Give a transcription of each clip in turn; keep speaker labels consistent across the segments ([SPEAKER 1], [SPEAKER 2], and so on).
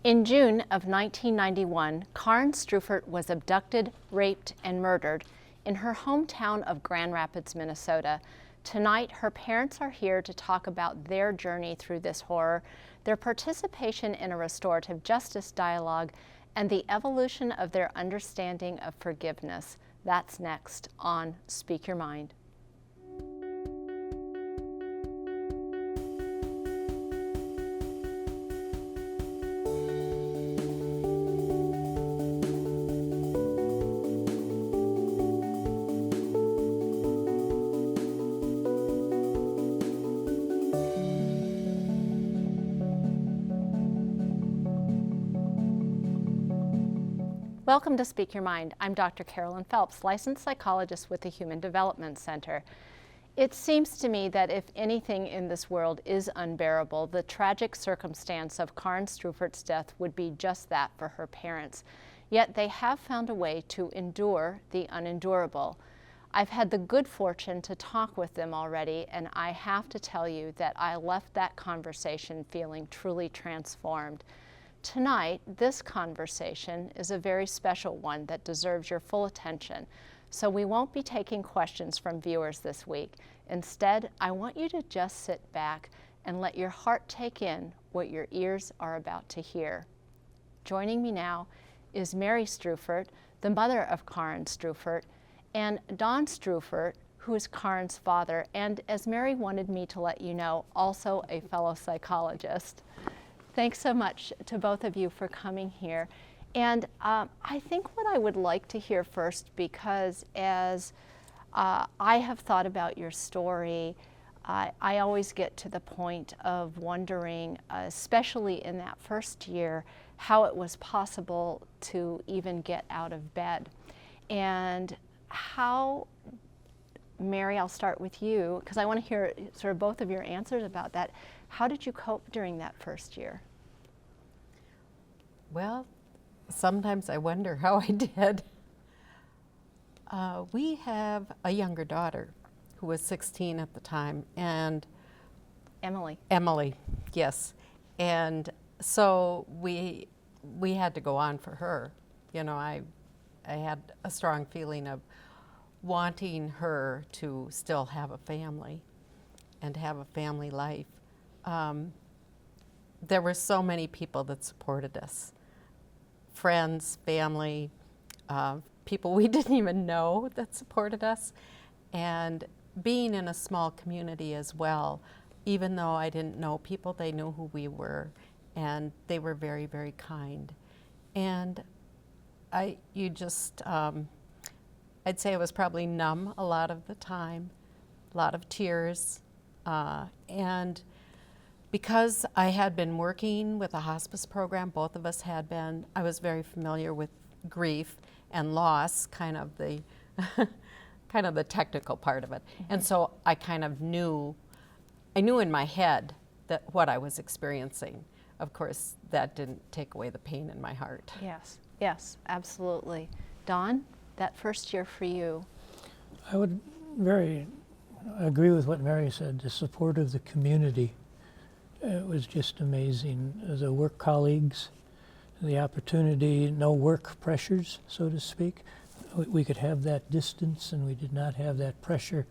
[SPEAKER 1] In June of 1991, Carin Streufert was abducted, raped, and murdered in her hometown of Grand Rapids, Minnesota. Tonight, her parents are here to talk about their journey through this horror, their participation in a restorative justice dialogue, and the evolution of their understanding of forgiveness. That's next on Speak Your Mind. Welcome to Speak Your Mind. I'm Dr. Carolyn Phelps, licensed psychologist with the Human Development Center. It seems to me that if anything in this world is unbearable, the tragic circumstance of Carin Streufert's death would be just that for her parents. Yet they have found a way to endure the unendurable. I've had the good fortune to talk with them already, and I have to tell you that I left that conversation feeling truly transformed. Tonight, this conversation is a very special one that deserves your full attention, so we won't be taking questions from viewers this week. Instead, I want you to just sit back and let your heart take in what your ears are about to hear. Joining me now is Mary Streufert, the mother of Carin Streufert, and Don Streufert, who is Carin's father, and as Mary wanted me to let you know, also a fellow psychologist. Thanks so much to both of you for coming here. And I think what I would like to hear first, because as I have thought about your story, I always get to the point of wondering, especially in that first year, how it was possible to even get out of bed. And how, Mary, I'll start with you, because I want to hear sort of both of your answers about that. How did you cope during that first year?
[SPEAKER 2] Well, sometimes I wonder how I did. We have a younger daughter who was 16 at the time, and Emily, yes. And so we had to go on for her. You know, I had a strong feeling of wanting her to still have a family and have a family life. There were so many people that supported us. Friends, family, people we didn't even know that supported us. And being in a small community as well, even though I didn't know people, they knew who we were, and they were very, very kind. And I'd say I was probably numb a lot of the time, a lot of tears, and because I had been working with a hospice program, both of us had been, I was very familiar with grief and loss, kind of the kind of the technical part of it. Mm-hmm. And so I kind of knew in my head that what I was experiencing. Of course, that didn't take away the pain in my heart.
[SPEAKER 1] Yes, yes, absolutely. Don, that first year for you?
[SPEAKER 3] I would very agree with what Mary said, the support of the community. It was just amazing. The work colleagues, the opportunity, no work pressures, so to speak. We could have that distance, and we did not have that pressure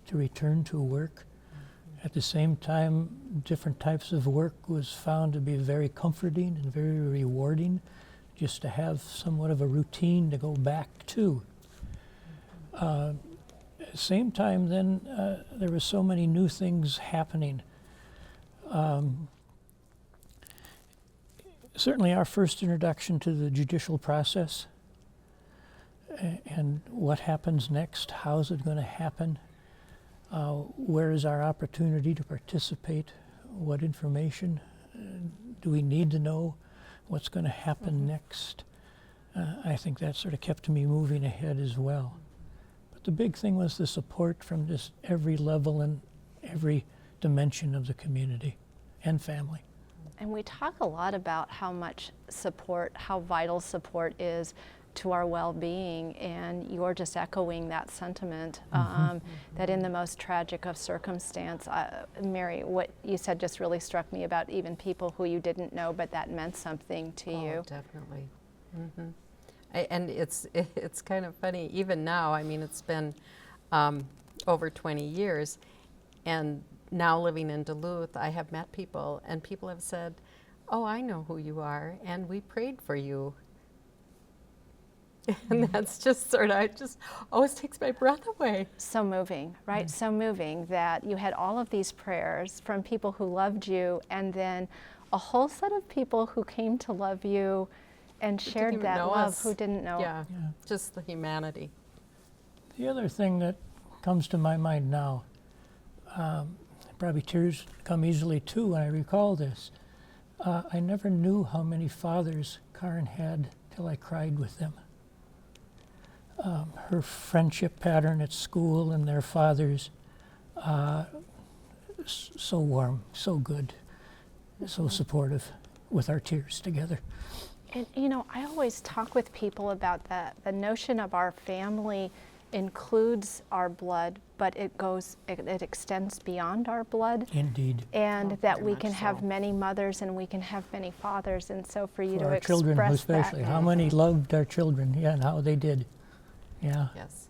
[SPEAKER 3] to return to work. Mm-hmm. At the same time, different types of work was found to be very comforting and very rewarding, just to have somewhat of a routine to go back to. At the same time, then, there were so many new things happening. Certainly our first introduction to the judicial process and what happens next, how is it going to happen, where is our opportunity to participate, what information do we need to know, what's going to happen next. I think that sort of kept me moving ahead as well. But the big thing was the support from just every level and every dimension of the community and family.
[SPEAKER 1] And we talk a lot about how much support, how vital support is to our well-being, and you're just echoing that sentiment, that in the most tragic of circumstance, Mary, what you said just really struck me about even people who you didn't know, but that meant something to you.
[SPEAKER 2] Definitely. And it's kind of funny, even now, I mean, it's been over 20 years, and now living in Duluth, I have met people, and people have said, oh, I know who you are, and we prayed for you. And that's just sort of, it just always takes my breath away.
[SPEAKER 1] So moving, right? So moving that you had all of these prayers from people who loved you, and then a whole set of people who came to love you and shared that love who didn't know.
[SPEAKER 2] Yeah, just the humanity.
[SPEAKER 3] The other thing that comes to my mind now, probably tears come easily too when I recall this. I never knew how many fathers Carin had till I cried with them. Her friendship pattern at school and their fathers, so warm, so good, so supportive with our tears together.
[SPEAKER 1] And you know, I always talk with people about the notion of our family includes our blood, but it extends beyond our blood.
[SPEAKER 3] Indeed.
[SPEAKER 1] And that we can have many mothers and we can have many fathers, and so for you to
[SPEAKER 3] our
[SPEAKER 1] express
[SPEAKER 3] children especially,
[SPEAKER 1] that.
[SPEAKER 3] how many loved our children, and how they did. Yeah.
[SPEAKER 2] Yes.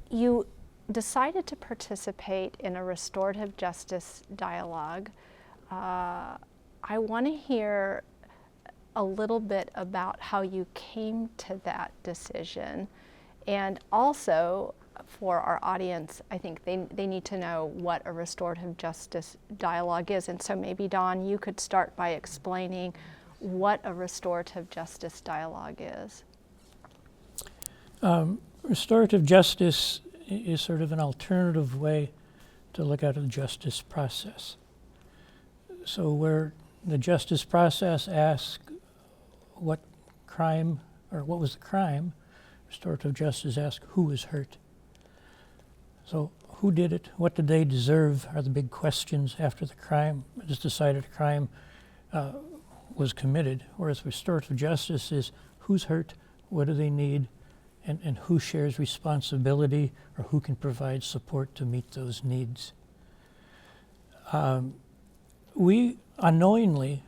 [SPEAKER 1] You decided to participate in a restorative justice dialogue. I want to hear a little bit about how you came to that decision, and also for our audience, I think they need to know what a restorative justice dialogue is. And so maybe, Dawn, you could start by explaining what a restorative justice dialogue is.
[SPEAKER 3] Restorative justice is sort of an alternative way to look at the justice process. So where the justice process asks what crime, or what was the crime, restorative justice asks who was hurt. So who did it? What did they deserve are the big questions after the crime is decided a crime was committed. Whereas restorative justice is who's hurt, what do they need, and who shares responsibility, or who can provide support to meet those needs. We unknowingly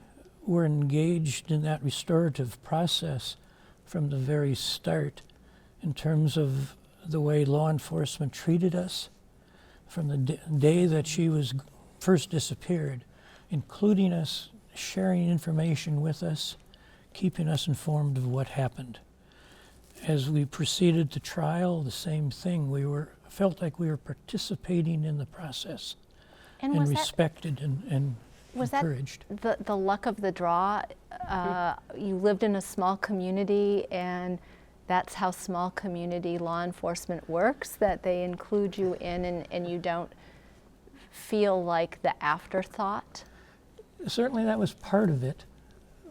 [SPEAKER 3] were engaged in that restorative process from the very start in terms of the way law enforcement treated us from the day that she was first disappeared, including us, sharing information with us, keeping us informed of what happened. As we proceeded to trial, the same thing. We felt like we were participating in the process and respected and encouraged.
[SPEAKER 1] Was that the luck of the draw? You lived in a small community, and that's how small community law enforcement works, that they include you in, and you don't feel like the afterthought?
[SPEAKER 3] Certainly that was part of it,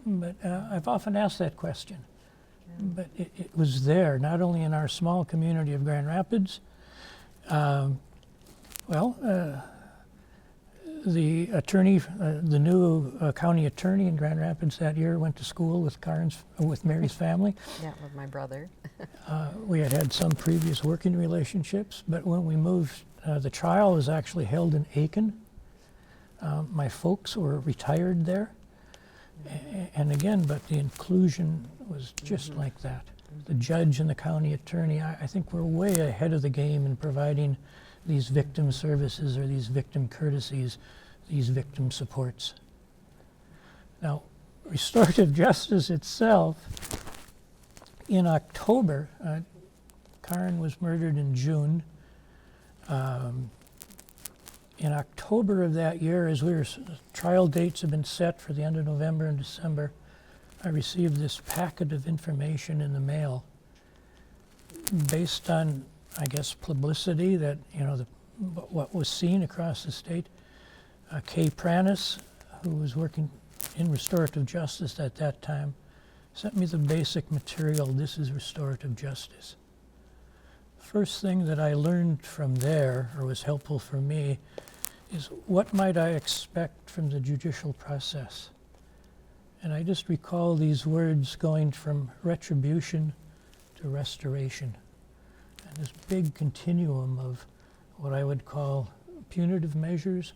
[SPEAKER 3] but I've often asked that question. But it was there, not only in our small community of Grand Rapids. The attorney, the new county attorney in Grand Rapids that year went to school with Mary's family.
[SPEAKER 2] Yeah, with my brother.
[SPEAKER 3] We had some previous working relationships, but when we moved, the trial was actually held in Aiken. My folks were retired there. And again, but the inclusion was just like that. The judge and the county attorney, I think we're way ahead of the game in providing these victim services or these victim courtesies, these victim supports. Now, restorative justice itself, in October, Carin was murdered in June. In October of that year, as trial dates had been set for the end of November and December, I received this packet of information in the mail based on, I guess, publicity that, what was seen across the state. Kay Pranis, who was working in restorative justice at that time, sent me the basic material. This is restorative justice. First thing that I learned from there, or was helpful for me, is what might I expect from the judicial process? And I just recall these words going from retribution to restoration. And this big continuum of what I would call punitive measures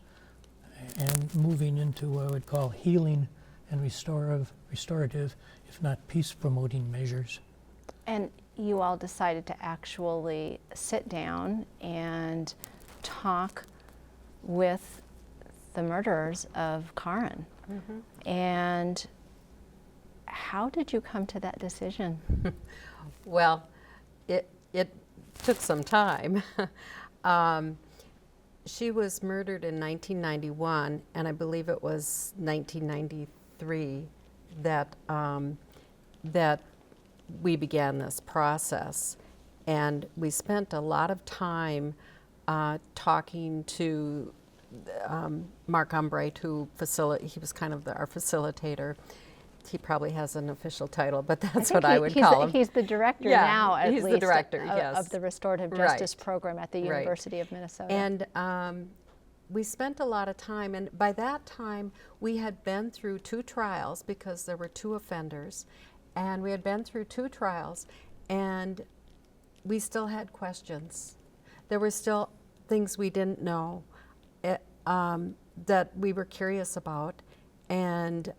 [SPEAKER 3] and moving into what I would call healing and restorative, if not peace-promoting measures.
[SPEAKER 1] And you all decided to actually sit down and talk with the murderers of Carin. And how did you come to that decision?
[SPEAKER 2] Well, it took some time. She was murdered in 1991, and I believe it was 1993 that we began this process. And we spent a lot of time talking to Mark Umbright, he was kind of our facilitator. He probably has an official title, but that's what I would call him.
[SPEAKER 1] He's the director now, at least,
[SPEAKER 2] the director, yes.
[SPEAKER 1] of the Restorative Justice Program at the University of Minnesota.
[SPEAKER 2] And we spent a lot of time, and by that time, we had been through 2 trials because there were 2 offenders, and we had been through 2 trials, and we still had questions. There were still things we didn't know that we were curious about, and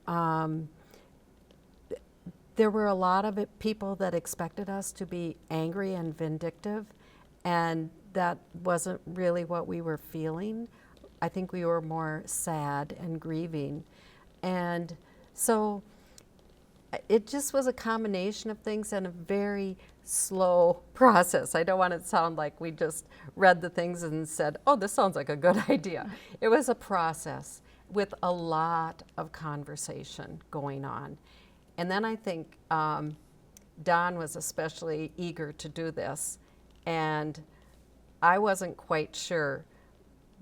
[SPEAKER 2] there were a lot of people that expected us to be angry and vindictive, and that wasn't really what we were feeling. I think we were more sad and grieving. And so it just was a combination of things and a very slow process. I don't want it to sound like we just read the things and said, oh, this sounds like a good idea. It was a process with a lot of conversation going on. And then I think Don was especially eager to do this, and I wasn't quite sure.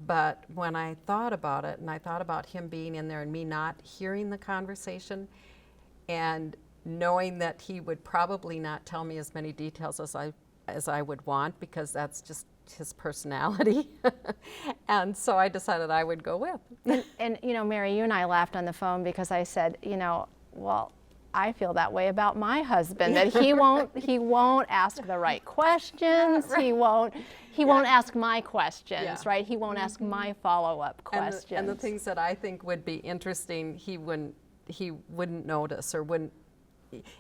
[SPEAKER 2] But when I thought about it, and I thought about him being in there and me not hearing the conversation, and knowing that he would probably not tell me as many details as I would want, because that's just his personality. And so I decided I would go with.
[SPEAKER 1] And you know, Mary, you and I laughed on the phone because I said, you know, well, I feel that way about my husband, that he won't ask the right questions. He won't ask my questions, right? He won't ask my follow-up questions.
[SPEAKER 2] And the things that I think would be interesting, he wouldn't notice or wouldn't.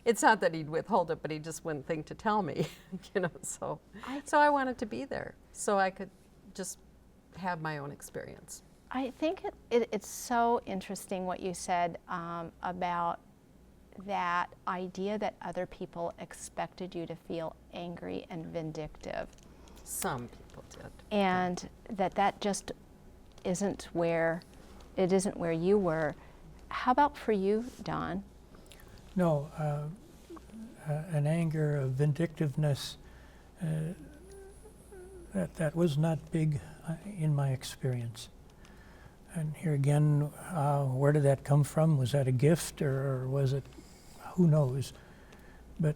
[SPEAKER 2] It's not that he'd withhold it, but he just wouldn't think to tell me, you know. So I wanted to be there so I could just have my own experience.
[SPEAKER 1] I think it's so interesting what you said about that idea that other people expected you to feel angry and vindictive.
[SPEAKER 2] Some people did.
[SPEAKER 1] And that just isn't where you were. How about for you, Don?
[SPEAKER 3] No, an anger, a vindictiveness, that was not big in my experience. And here again, where did that come from? Was that a gift, or was it, who knows? But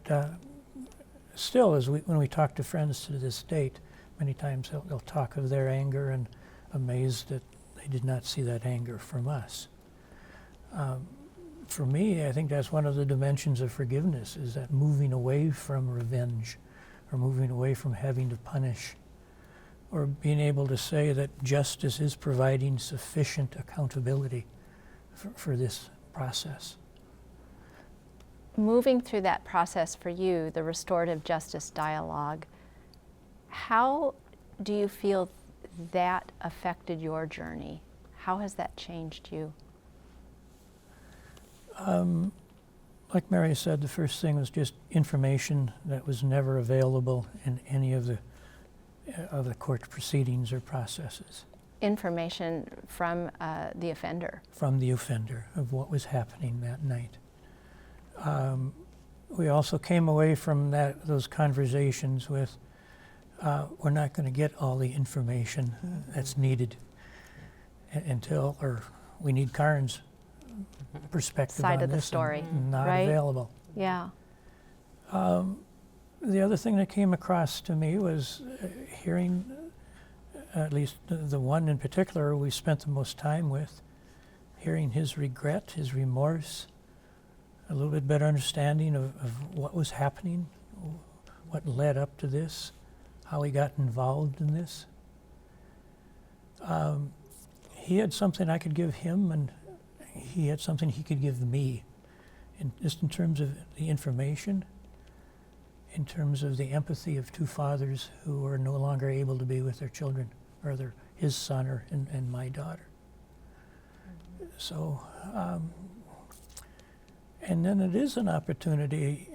[SPEAKER 3] still, when we talk to friends to this date, many times they'll talk of their anger and amazed that they did not see that anger from us. For me, I think that's one of the dimensions of forgiveness, is that moving away from revenge, or moving away from having to punish, or being able to say that justice is providing sufficient accountability for this process.
[SPEAKER 1] Moving through that process for you, the restorative justice dialogue, how do you feel that affected your journey? How has that changed you?
[SPEAKER 3] Like Mary said, the first thing was just information that was never available in any of the court proceedings or processes.
[SPEAKER 1] Information from the offender.
[SPEAKER 3] From the offender of what was happening that night. We also came away from those conversations with, we're not going to get all the information that's needed until, or we need Carin's perspective
[SPEAKER 1] Side
[SPEAKER 3] on
[SPEAKER 1] of the
[SPEAKER 3] this,
[SPEAKER 1] story,
[SPEAKER 3] not
[SPEAKER 1] right?
[SPEAKER 3] available.
[SPEAKER 1] Yeah.
[SPEAKER 3] The other thing that came across to me was hearing, at least the one in particular we spent the most time with, hearing his regret, his remorse a little bit better understanding of what was happening, what led up to this, how he got involved in this. He had something I could give him, and he had something he could give me, just in terms of the information, in terms of the empathy of two fathers who are no longer able to be with their children, or his son and my daughter. So, and then it is an opportunity.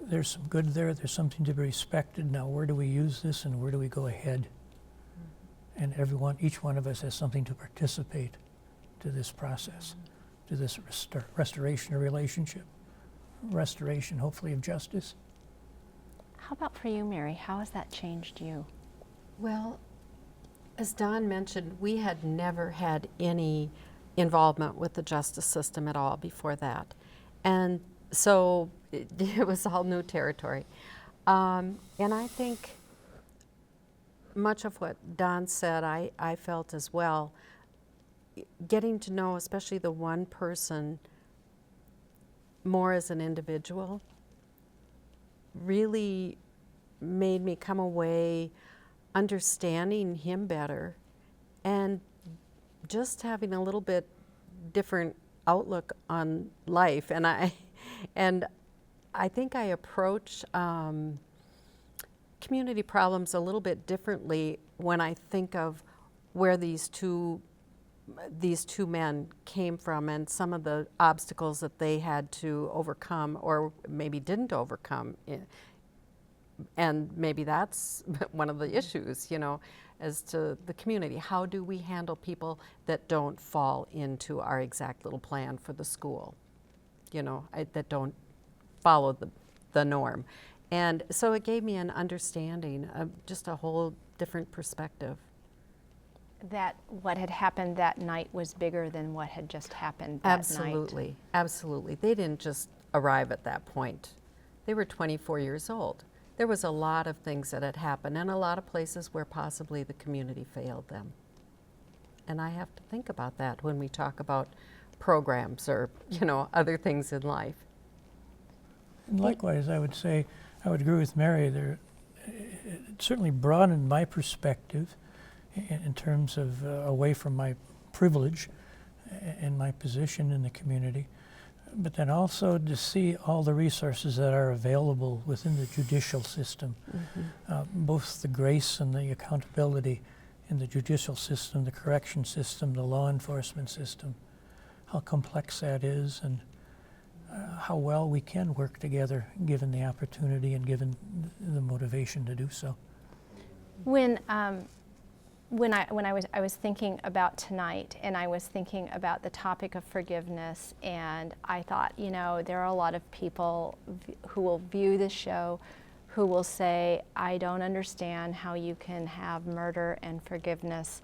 [SPEAKER 3] There's some good there. There's something to be respected. Now, where do we use this, and where do we go ahead? And each one of us has something to participate to this process, to this restoration of relationship, restoration, hopefully, of justice.
[SPEAKER 1] How about for you, Mary? How has that changed you?
[SPEAKER 2] Well, as Don mentioned, we had never had any involvement with the justice system at all before that. And so it was all new territory. And I think much of what Don said, I felt as well. Getting to know, especially the one person, more as an individual, really made me come away understanding him better and just having a little bit different outlook on life. And I think I approach community problems a little bit differently when I think of where these two men came from and some of the obstacles that they had to overcome or maybe didn't overcome. And maybe that's one of the issues, as to the community. How do we handle people that don't fall into our exact little plan for the school, that don't follow the norm? And so it gave me an understanding of just a whole different perspective.
[SPEAKER 1] That what had happened that night was bigger than what had just happened that
[SPEAKER 2] Absolutely,
[SPEAKER 1] night.
[SPEAKER 2] absolutely. They didn't just arrive at that point. They were 24 years old. There was a lot of things that had happened and a lot of places where possibly the community failed them. And I have to think about that when we talk about programs or, other things in life.
[SPEAKER 3] And likewise, I would say, I would agree with Mary. It certainly broadened my perspective in terms of away from my privilege and my position in the community, but then also to see all the resources that are available within the judicial system, both the grace and the accountability in the judicial system, the correction system, the law enforcement system, how complex that is, and how well we can work together given the opportunity and given the motivation to do so.
[SPEAKER 1] When I was thinking about tonight, and I was thinking about the topic of forgiveness, and I thought, there are a lot of people who will view this show who will say, I don't understand how you can have murder and forgiveness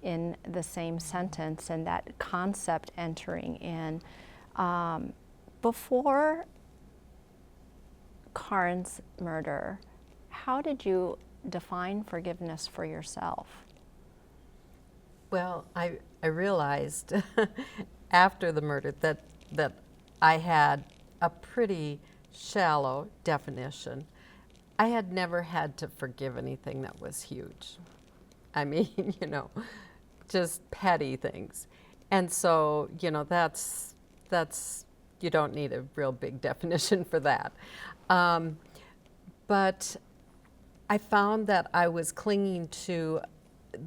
[SPEAKER 1] in the same sentence, and that concept entering in. Before Carin's murder, how did you define forgiveness for yourself?
[SPEAKER 2] Well, I realized after the murder that I had a pretty shallow definition. I had never had to forgive anything that was huge. I mean, just petty things. And so, that's you don't need a real big definition for that. But I found that I was clinging to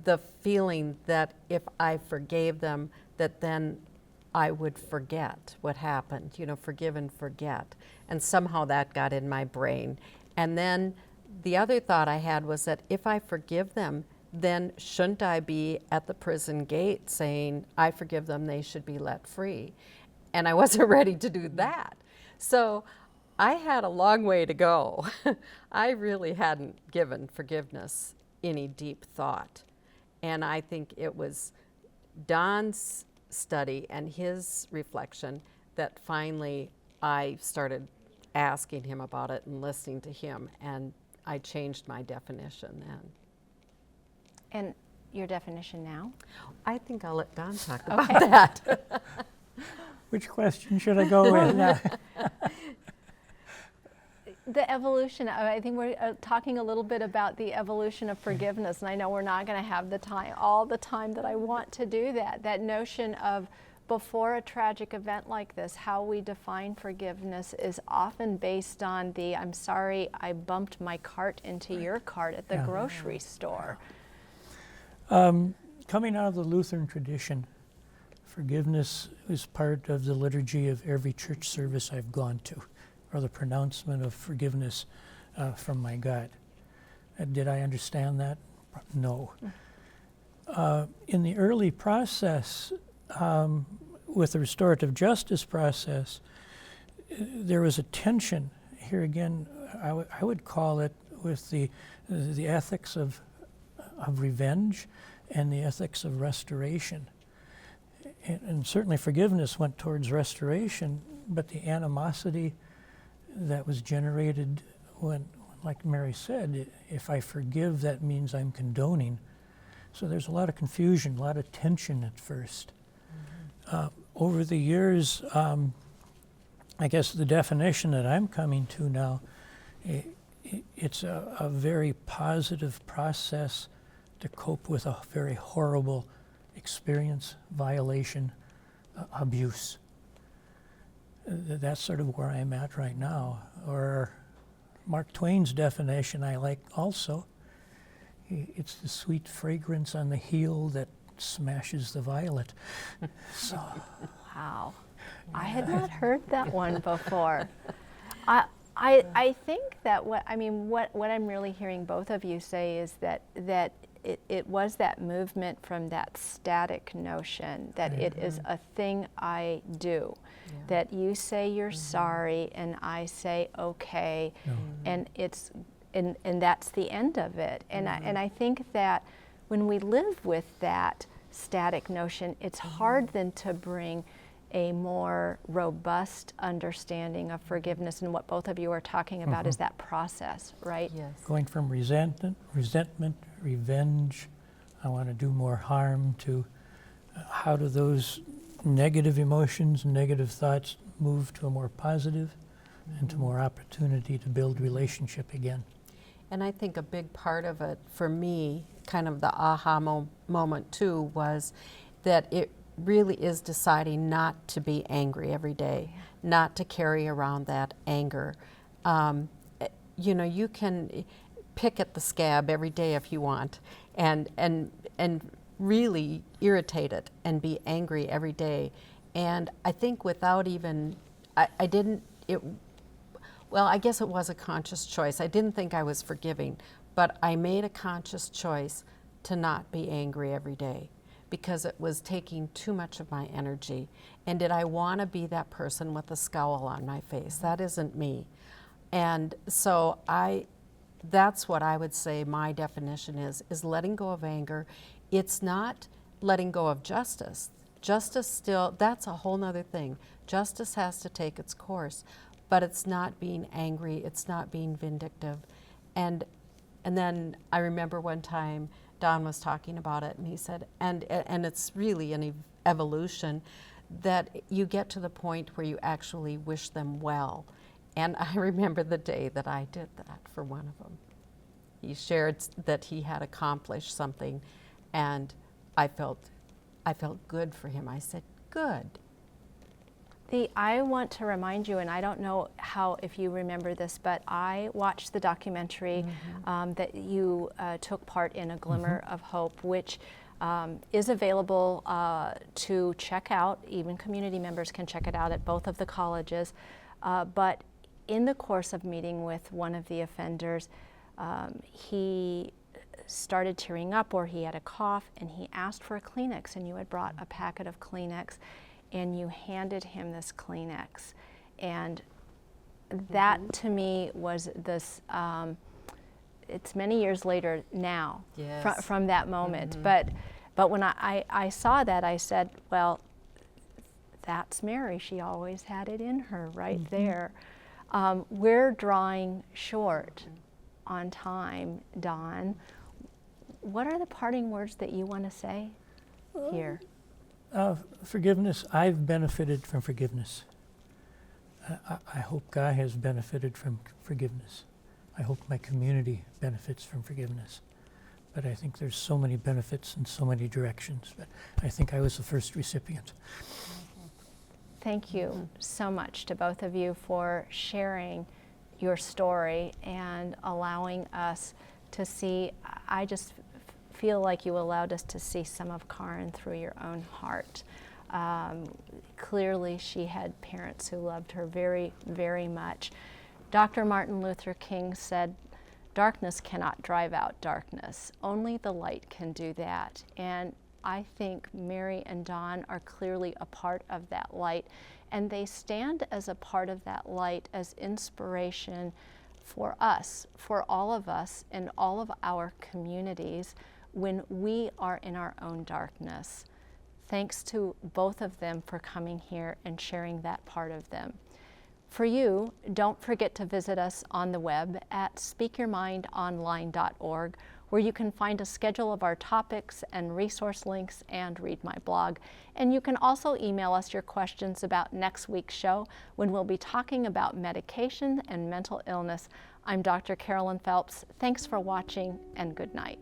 [SPEAKER 2] the feeling that if I forgave them, that then I would forget what happened, forgive and forget. And somehow that got in my brain. And then the other thought I had was that if I forgive them, then shouldn't I be at the prison gate saying, I forgive them, they should be let free? And I wasn't ready to do that. So I had a long way to go. I really hadn't given forgiveness any deep thought. And I think it was Don's study and his reflection that finally I started asking him about it and listening to him, and I changed my definition then.
[SPEAKER 1] And your definition now?
[SPEAKER 2] I think I'll let Don talk about that.
[SPEAKER 3] Which question should I go with?
[SPEAKER 1] The evolution, I think we're talking a little bit about the evolution of forgiveness, and I know we're not going to have all the time that I want to do that. That notion of before a tragic event like this, how we define forgiveness is often based on the, I'm sorry, I bumped my cart into your cart at the grocery store.
[SPEAKER 3] Coming out of the Lutheran tradition, forgiveness is part of the liturgy of every church service I've gone to, or the pronouncement of forgiveness from my God. Did I understand that? No. In the early process, with the restorative justice process, there was a tension. Here again, I would call it with the ethics of revenge and the ethics of restoration. And certainly forgiveness went towards restoration, but the animosity that was generated when, like Mary said, if I forgive, that means I'm condoning. So there's a lot of confusion, a lot of tension at first. Over the years, I guess the definition that I'm coming to now, it's a very positive process to cope with a very horrible experience, violation, abuse. That's sort of where I'm at right now. Or Mark Twain's definition I like also. It's the sweet fragrance on the heel that smashes the violet. So.
[SPEAKER 1] Wow. I had not heard that one before. I think that what I'm really hearing both of you say is that it was that movement from that static notion that it is a thing I do, that you say you're sorry and I say okay, and that's the end of it. And I think that when we live with that static notion, it's hard then to bring a more robust understanding of forgiveness, and what both of you are talking about is that process, right?
[SPEAKER 2] Yes.
[SPEAKER 3] Going from resentment, revenge, I want to do more harm, to how do those negative emotions, negative thoughts move to a more positive and to more opportunity to build relationship again.
[SPEAKER 2] And I think a big part of it, for me, kind of the aha moment too, was that it really is deciding not to be angry every day, not to carry around that anger. You can pick at the scab every day if you want, and really irritate it and be angry every day. And I think without even, I guess it was a conscious choice. I didn't think I was forgiving, but I made a conscious choice to not be angry every day, because it was taking too much of my energy. And did I want to be that person with a scowl on my face? That isn't me. And so that's what I would say my definition is letting go of anger. It's not letting go of justice. Justice still, that's a whole nother thing. Justice has to take its course, but it's not being angry, it's not being vindictive. And then I remember one time Don was talking about it, and he said, and it's really an evolution, that you get to the point where you actually wish them well. And I remember the day that I did that for one of them. He shared that he had accomplished something, and I felt good for him. I said, good.
[SPEAKER 1] I want to remind you, and I don't know if you remember this, but I watched the documentary that you took part in, A Glimmer of Hope, which is available to check out. Even community members can check it out at both of the colleges. But in the course of meeting with one of the offenders, he started tearing up, or he had a cough, and he asked for a Kleenex, and you had brought a packet of Kleenex, and you handed him this Kleenex. And that to me was this, it's many years later now from that moment. But when I saw that, I said, well, that's Mary. She always had it in her right there. We're drawing short on time, Don. What are the parting words that you want to say here?
[SPEAKER 3] Forgiveness, I've benefited from forgiveness. I hope Guy has benefited from forgiveness. I hope my community benefits from forgiveness. But I think there's so many benefits in so many directions. But I think I was the first recipient.
[SPEAKER 1] Thank you so much to both of you for sharing your story and allowing us to see. I just feel like you allowed us to see some of Carin through your own heart. Clearly she had parents who loved her very, very much. Dr. Martin Luther King said, "Darkness cannot drive out darkness. Only the light can do that." And I think Mary and Dawn are clearly a part of that light, and they stand as a part of that light as inspiration for us, for all of us in all of our communities when we are in our own darkness. Thanks to both of them for coming here and sharing that part of them. For you, don't forget to visit us on the web at speakyourmindonline.org, where you can find a schedule of our topics and resource links and read my blog. And you can also email us your questions about next week's show, when we'll be talking about medication and mental illness. I'm Dr. Carolyn Phelps. Thanks for watching, and good night.